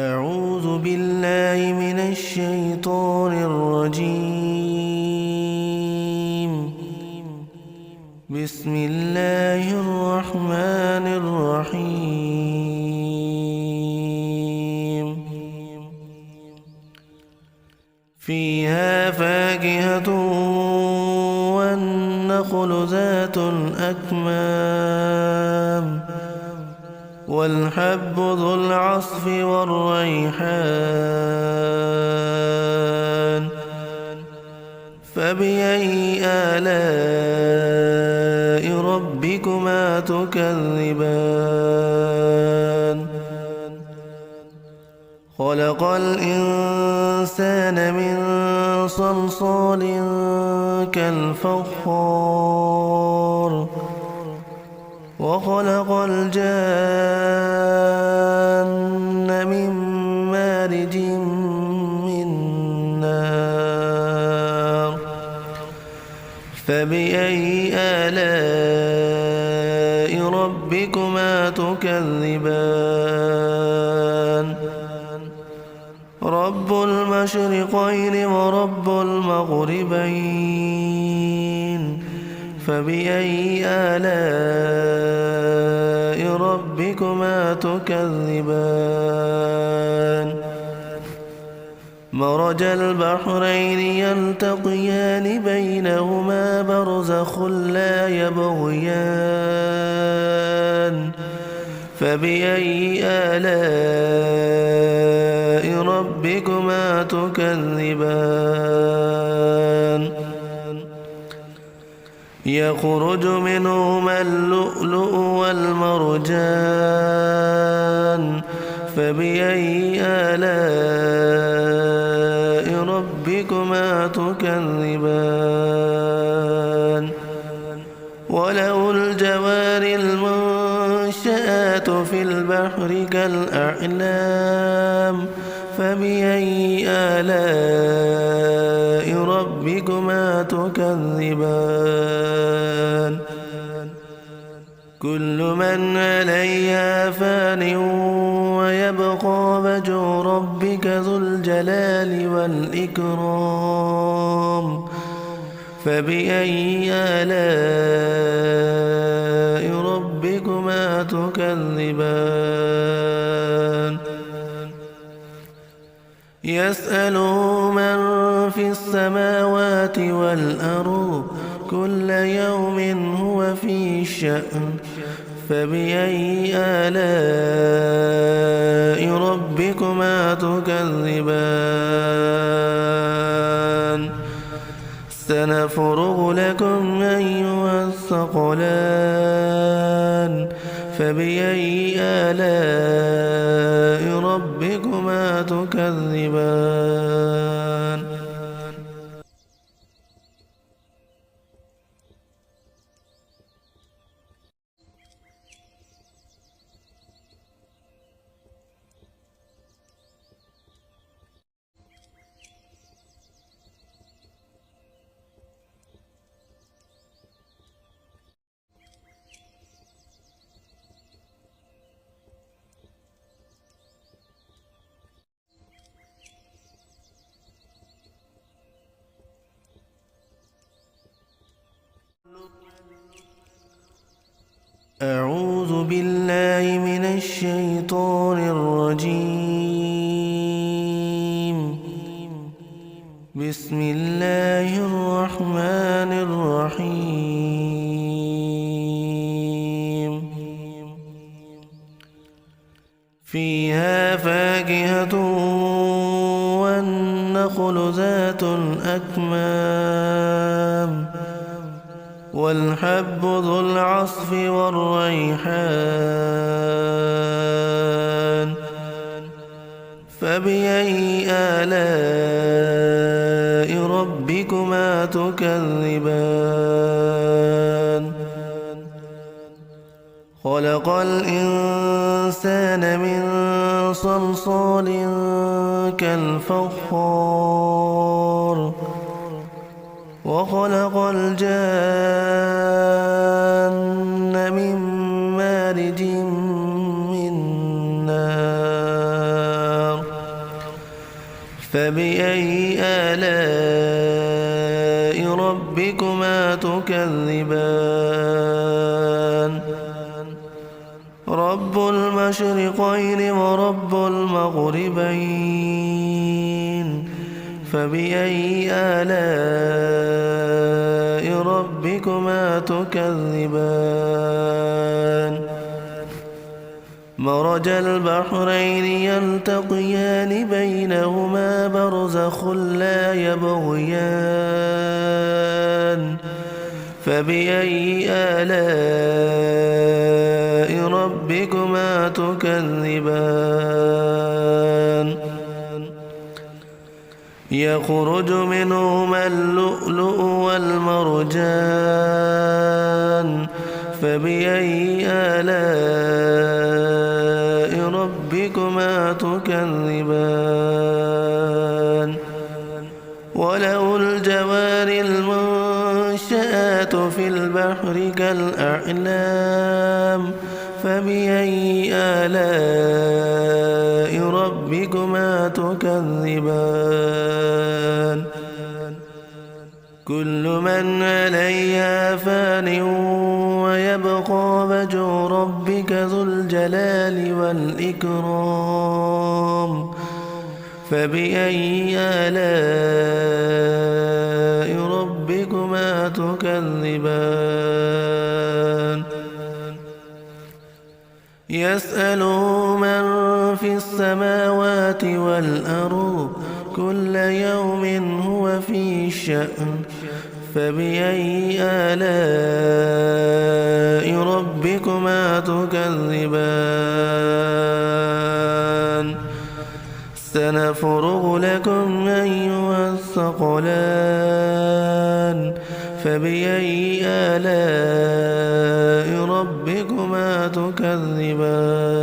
أعوذ بالله من الشيطان الرجيم. بسم الله الرحمن الرحيم. فيها فاكهة والنخل ذات الأكمام والحب ذو العصف والريحان. فبأي آلاء ربكما تكذبان؟ خلق الإنسان من صلصال كالفخار وخلق الجان من مارج من نار. فبأي آلاء ربكما تكذبان؟ رب المشرقين ورب المغربين. فبأي آلاء ربكما تكذبان؟ مرج البحرين يلتقيان بينهما برزخ لا يبغيان. فبأي آلاء ربكما تكذبان؟ يخرج منهما اللؤلؤ والمرجان. فبأي آلاء ربكما تكذبان؟ وله الجوار المنشآت في البحر كالأعلام. فبأي آلاء ربكما تكذبان؟ كل من عليها فان ويبقى وجه ربك ذو الجلال والإكرام. فبأي آلاء ربكما تكذبان؟ يسأله من في السماوات والأرض كل يوم هو في شأن. فبأي آلاء ربكما تكذبان؟ سنفرغ لكم أيها الثقلان. فبأي آلاء ربكما تكذبان؟ أعوذ بالله من الشيطان الرجيم. بسم الله الرحمن الرحيم. فيها فاكهة والنخل ذات الأكمام والحب ذو العصف والريحان. فبأي آلاء ربكما تكذبان؟ خلق الإنسان من صلصال كالفخار وخلق الجان من مارج من نار. فبأي آلاء ربكما تكذبان رب المشرقين ورب المغربين فبأي آلاء ربكما تكذبان مرج البحرين يلتقيان بينهما برزخ لا يبغيان فبأي آلاء ربكما تكذبان يخرج منهما اللؤلؤ والمرجان فبأي آلاء ربكما تكذبان وله الجوار المنشآت في البحر كالأعلام فبأي آلاء ربكما تكذبان كل من عليها فان ويبقى وجه ربك ذو الجلال والإكرام فبأي آلاء ربكما تكذبان يسأله من في السماوات والأرض كل يوم هو في شأن فبأي آلاء ربكما تكذبان سنفرغ لكم أيها الثقلان فبأي آلاء ربكما تكذبان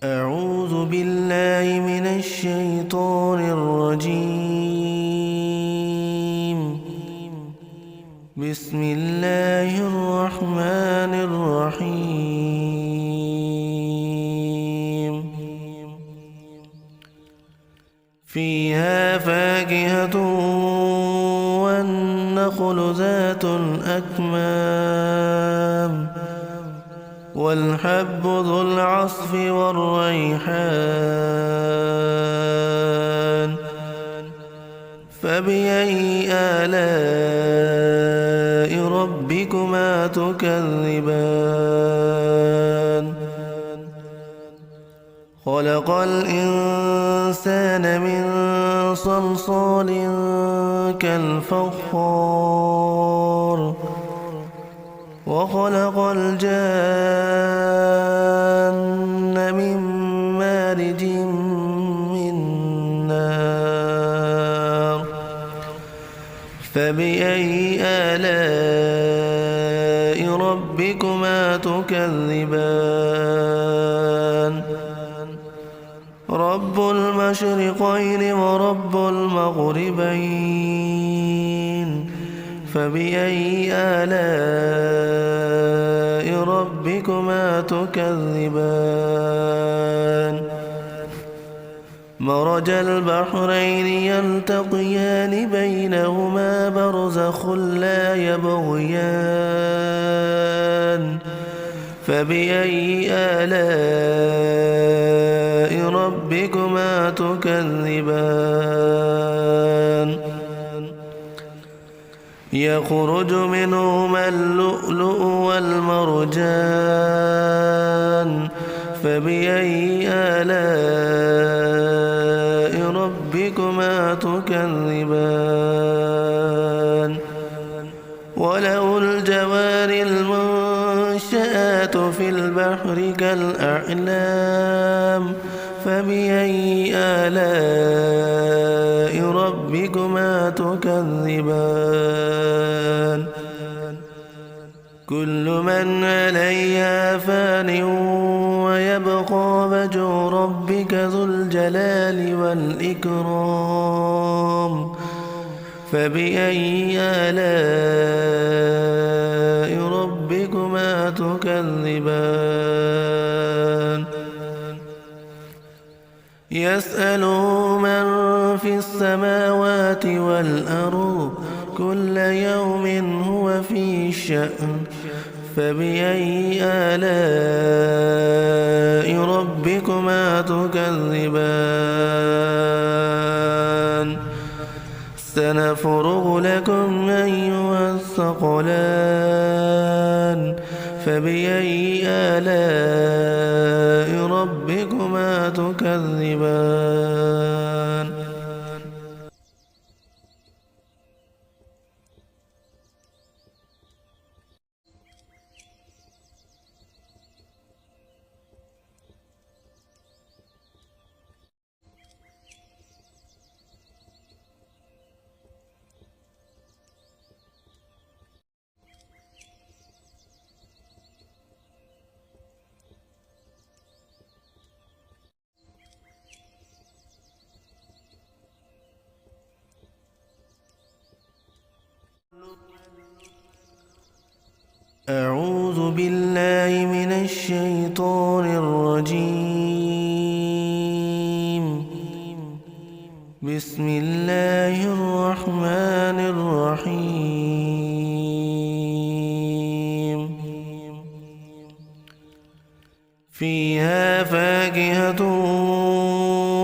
أعوذ بالله من الشيطان الرجيم بسم الله الرحمن الرحيم فيها فاكهة والنخل ذات الأكمام والحب ذو العصف والريحان فبأي آلاء ربكما تكذبان خلق الإنسان من صلصال كالفخار وخلق الجان من مارج من نار فبأي آلاء ربكما تكذبان رب المشرقين ورب المغربين فبأي آلاء ربكما تكذبان مرج البحرين يلتقيان بينهما برزخ لا يبغيان فبأي آلاء ربكما تكذبان يخرج منهما اللؤلؤ والمرجان فبأي آلاء ربكما تكذبان وله الجوار المنشآت والنخلزات في البحر كالأعلام فبأي آلاء ربكما تكذبان كل من عليها فان ويبقى وجه ربك ذو الجلال والإكرام فبأي آلاء ربكما تكذبان يسأله من في السماوات والأرض كل يوم هو في شأن فبأي آلاء ربكما تكذبان سنفرغ لكم أيها الثقلان فبأي آلاء ربكما تكذبان أعوذ بالله من الشيطان الرجيم بسم الله الرحمن الرحيم فيها فاكهة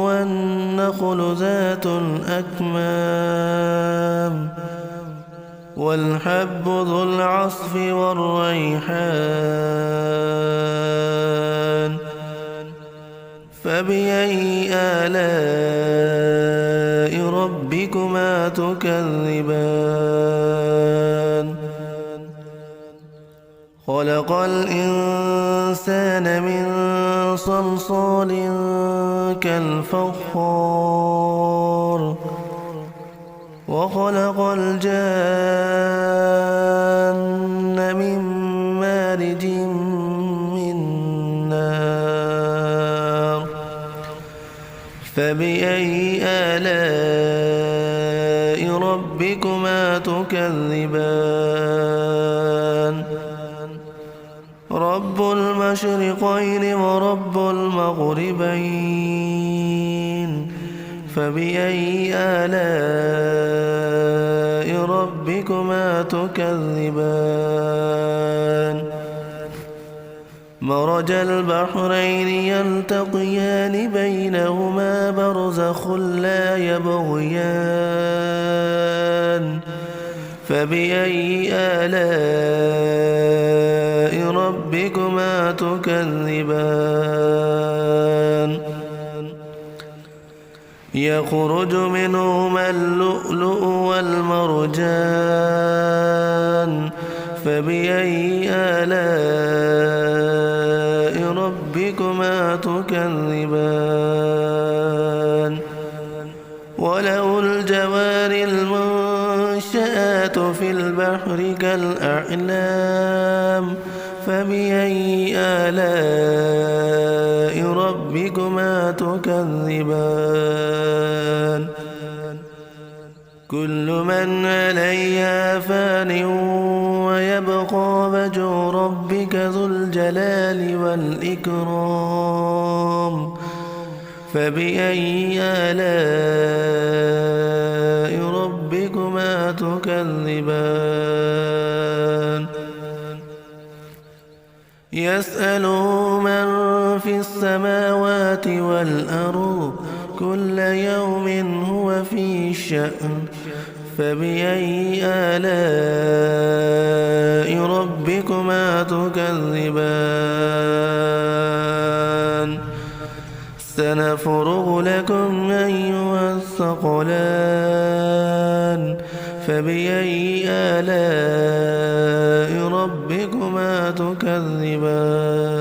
والنخل ذات الأكمام والحب ذو العصف والريحان فبأي آلاء ربكما تكذبان خلق الإنسان من صلصال كالفخار وخلق الجان من مارج من نار فبأي آلاء ربكما تكذبان رب المشرقين ورب المغربين فبأي آلاء ربكما تكذبان مرج البحرين يلتقيان بينهما برزخ لا يبغيان فبأي آلاء ربكما تكذبان يخرج منهما اللؤلؤ والمرجان فبأي آلاء ربكما تكذبان وله الجوار المنشآت في البحر كالأعلام فبأي آلاء ربكما تكذبان كل من عليها فان ويبقى وجه ربك ذو الجلال والإكرام فبأي آلاء ربكما تكذبان يسأله من في السماوات والأرض كل يوم هو في شأن فبأي آلاء ربكما تكذبان سنفرغ لكم أيها الثقلان فبأي آلاء ربكما تكذبان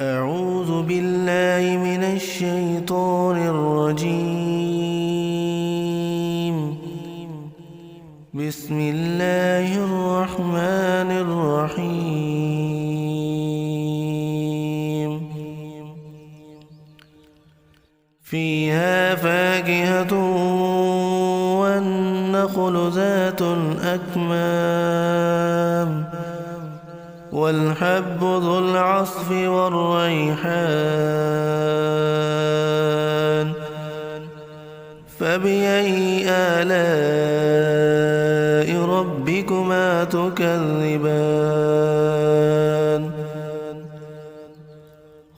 أعوذ بالله من الشيطان الرجيم. بسم الله الرحمن الرحيم. فيها فاكهة والنخل ذات الأكمام والحب ذو العصف والريحان فبأي آلاء ربكما تكذبان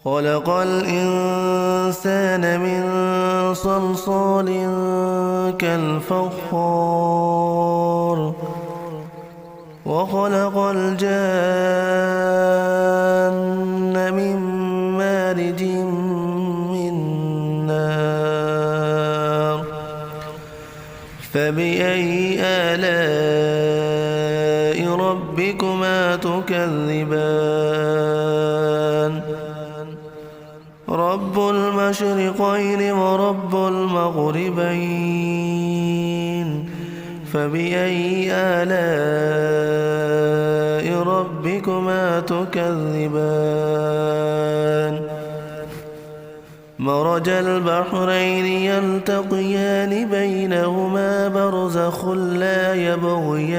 خلق الإنسان من صلصال كالفخار وخلق الجان من مارج من نار فبأي آلاء ربكما تكذبان رب المشرقين ورب المغربين فبأي آلاء ربكما تكذبان مرج البحرين يلتقيان بينهما برزخ لا يبغيان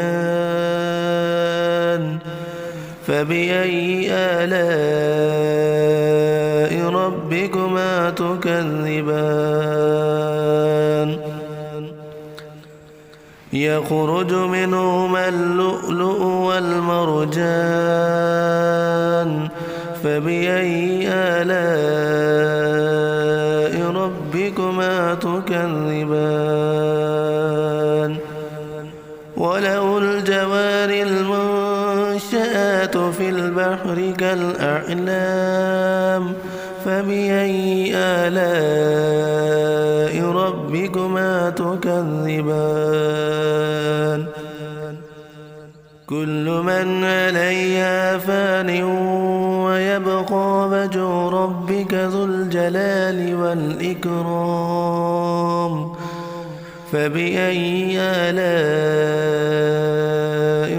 فبأي آلاء ربكما تكذبان يخرج منهما اللؤلؤ والمرجان فبأي آلاء ربكما تكذبان وله الجوار المنشآت في البحر كالأعلام فبأي آلاء ربكما تكذبان كل من عليها فان ويبقى وجه ربك ذو الجلال والإكرام فبأي آلاء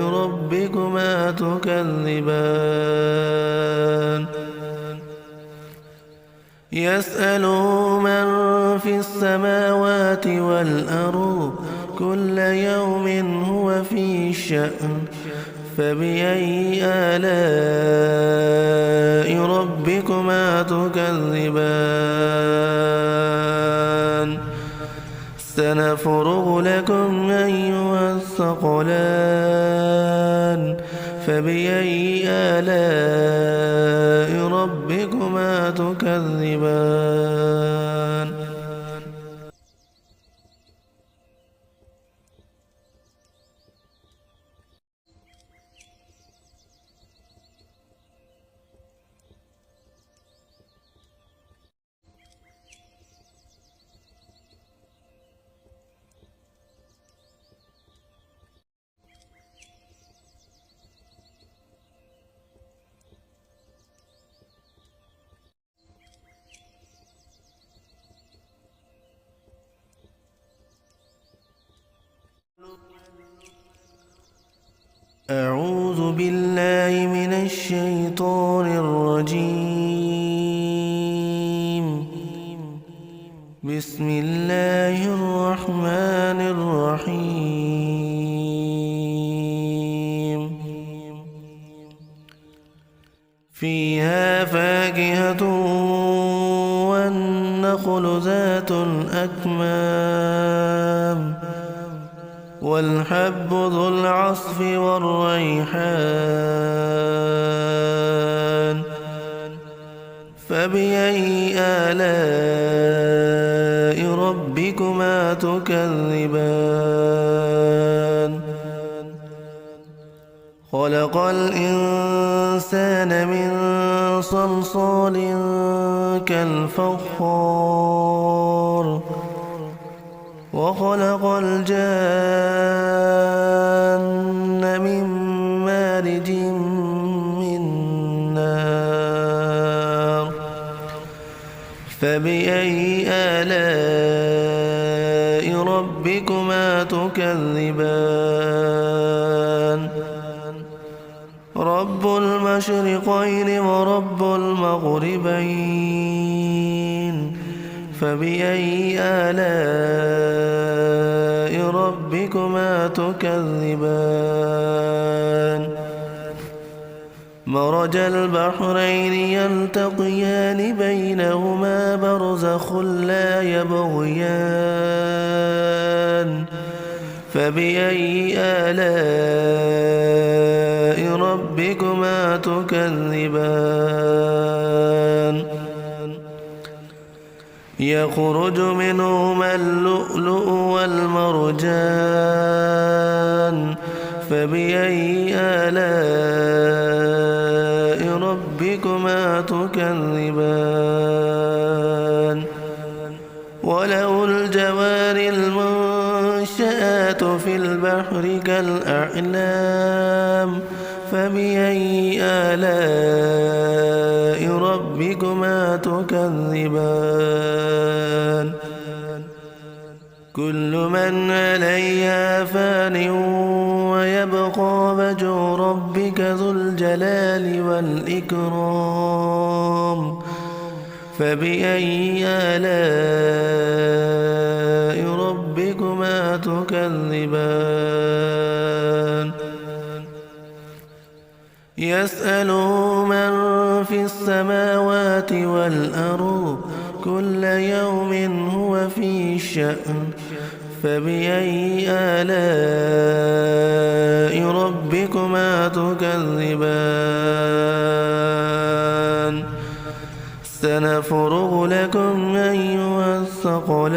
ربكما تكذبان يسأله من في السماوات والأرض كل يوم هو في شأن فبأي آلاء ربكما تكذبان سنفرغ لكم أيها الثقلان فبأي آلاء ربكما تكذبان أعوذ بالله من الشيطان الرجيم. بسم الله الرحمن الرحيم. فيها فاكهة والنخل ذات الأكمام والحب ذو العصف والريحان فبأي آلاء ربكما تكذبان خلق الإنسان من صلصال كالفخار وخلق الجان من مارج من نار فبأي آلاء ربكما تكذبان رب المشرقين ورب المغربين فبأي آلاء ربكما تكذبان مرج البحرين يلتقيان بينهما برزخ لا يبغيان فبأي آلاء ربكما تكذبان يخرج منهما اللؤلؤ والمرجان فبأي آلاء ربكما تكذبان وله الجوار المنشآت في البحر كالأعلام فبأي آلاء ربكما تكذبان كل من عليها فان ويبقى وجه ربك ذو الجلال والإكرام فبأي آلاء ربكما تكذبان يسأله من في السماوات والأرض كل يوم هو في شأن فبأي آلاء ربكما تكذبان سنفرغ لكم أيها الثقلان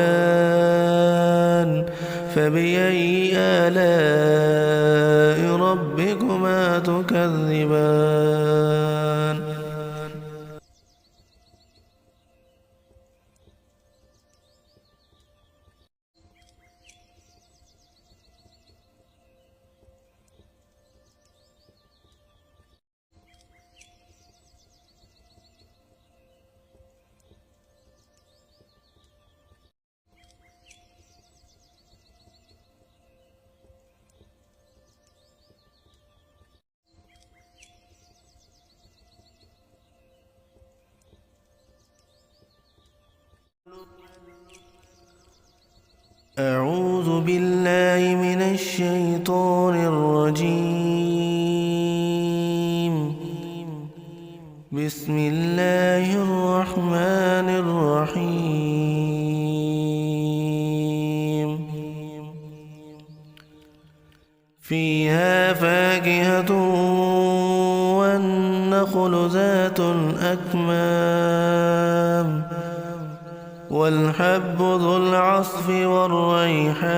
فبأي آلاء ربكما تكذبان أعوذ بالله من الشيطان الرجيم بسم الله الرحمن الرحيم فيها فاكهة والنخل ذات الأكمام والحب ذو العصف والريحان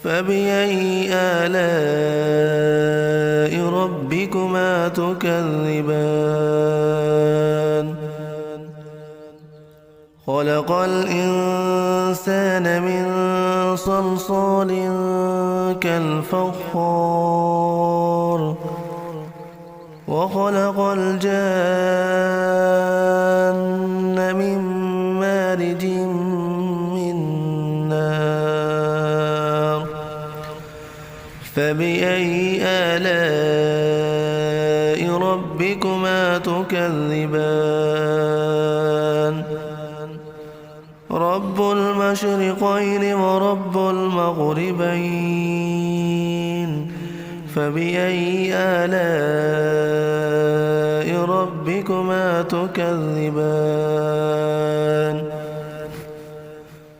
فبأي آلاء ربكما تكذبان خلق الإنسان من صلصال كالفخار وخلق الجان من مارج من نار فبأي آلاء ربكما تكذبان رب المشرقين ورب المغربين فبأي آلاء ربكما تكذبان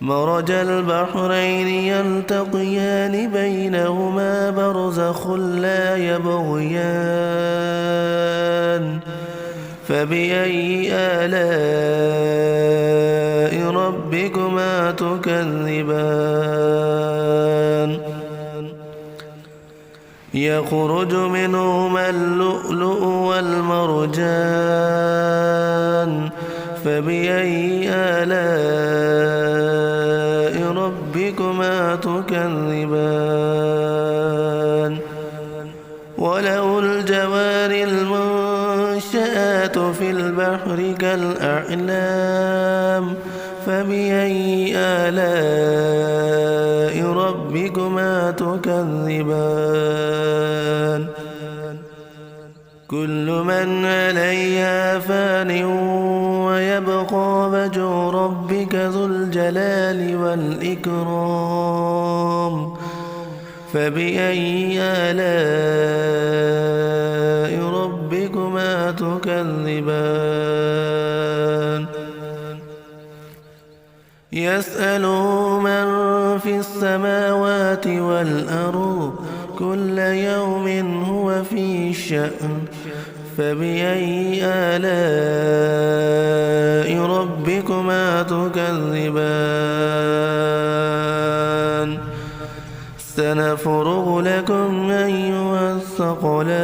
مرج البحرين يلتقيان بينهما برزخ لا يبغيان فبأي آلاء ربكما تكذبان يخرج منهما اللؤلؤ والمرجان فبأي آلاء ربكما تكذبان وله الجوار المنشآت في البحر كالأعلام فبأي آلاء ربكما تكذبان كل من عليها فان ويبقى وجه ربك ذو الجلال والإكرام فبأي آلاء ربكما تكذبان يسأله من في السماوات والأرض كل يوم هو في شأن فبأي آلاء ربكما تكذبان سنفرغ لكم أيها الثقلان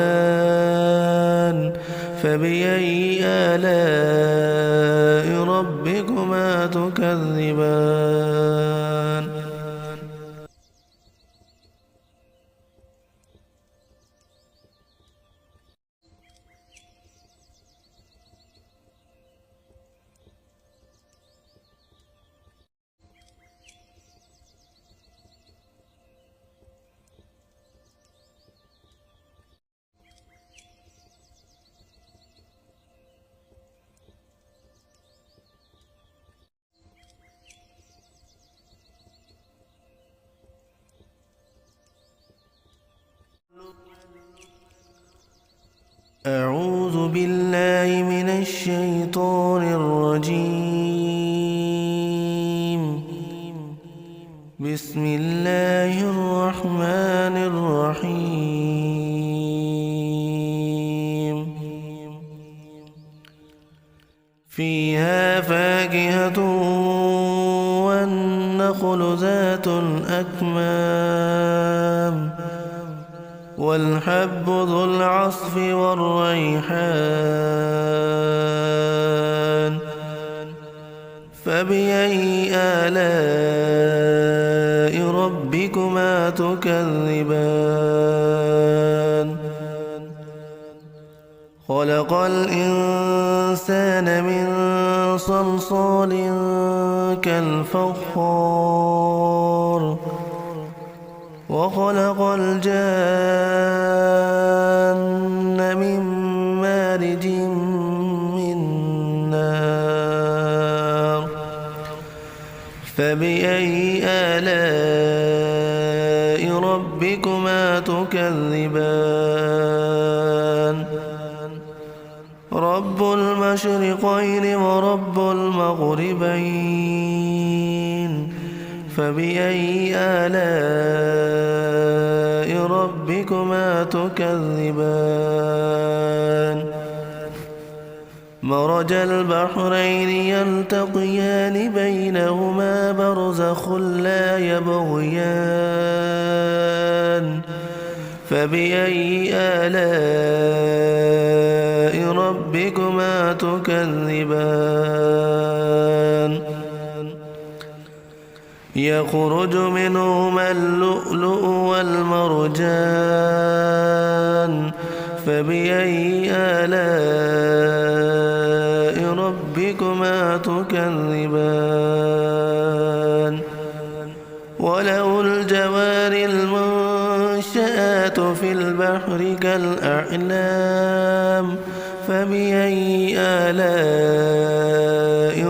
فبأي آلاء ربكما تكذبان أعوذ بالله من الشيطان الرجيم بسم الله الرحمن الرحيم فيها فاكهة والنخل ذات الأكمام والحب ذو العصف والريحان فبأي آلاء ربكما تكذبان خلق الإنسان من صلصال كالفخار وخلق الجان من مارج من نار فبأي آلاء ربكما تكذبان رب المشرقين ورب المغربين فبأي آلاء ربكما تكذبان مرج البحرين يلتقيان بينهما برزخ لا يبغيان فبأي آلاء ربكما تكذبان يخرج منهما اللؤلؤ والمرجان فبأي آلاء ربكما تكذبان وله الجوار المنشآت في البحر كالأعلام فبأي آلاء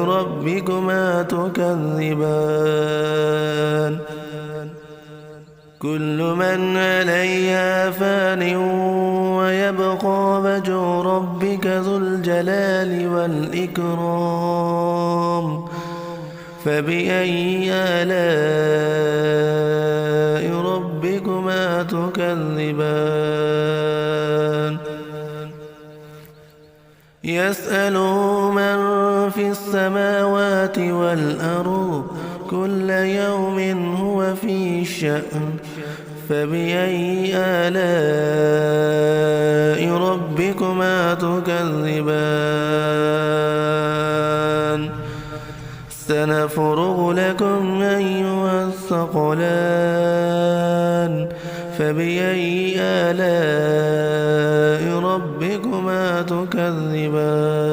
ربكما تكذبان كل من عليها فان ويبقى وجه ربك ذو الجلال والإكرام فبأي آلاء ربكما تكذبان يسأله من في السماوات والأرض كل يوم هو في شأن فبأي آلاء ربكما تكذبان سنفرغ لكم أيها الثقلان فبأي آلاء ربكما تكذبان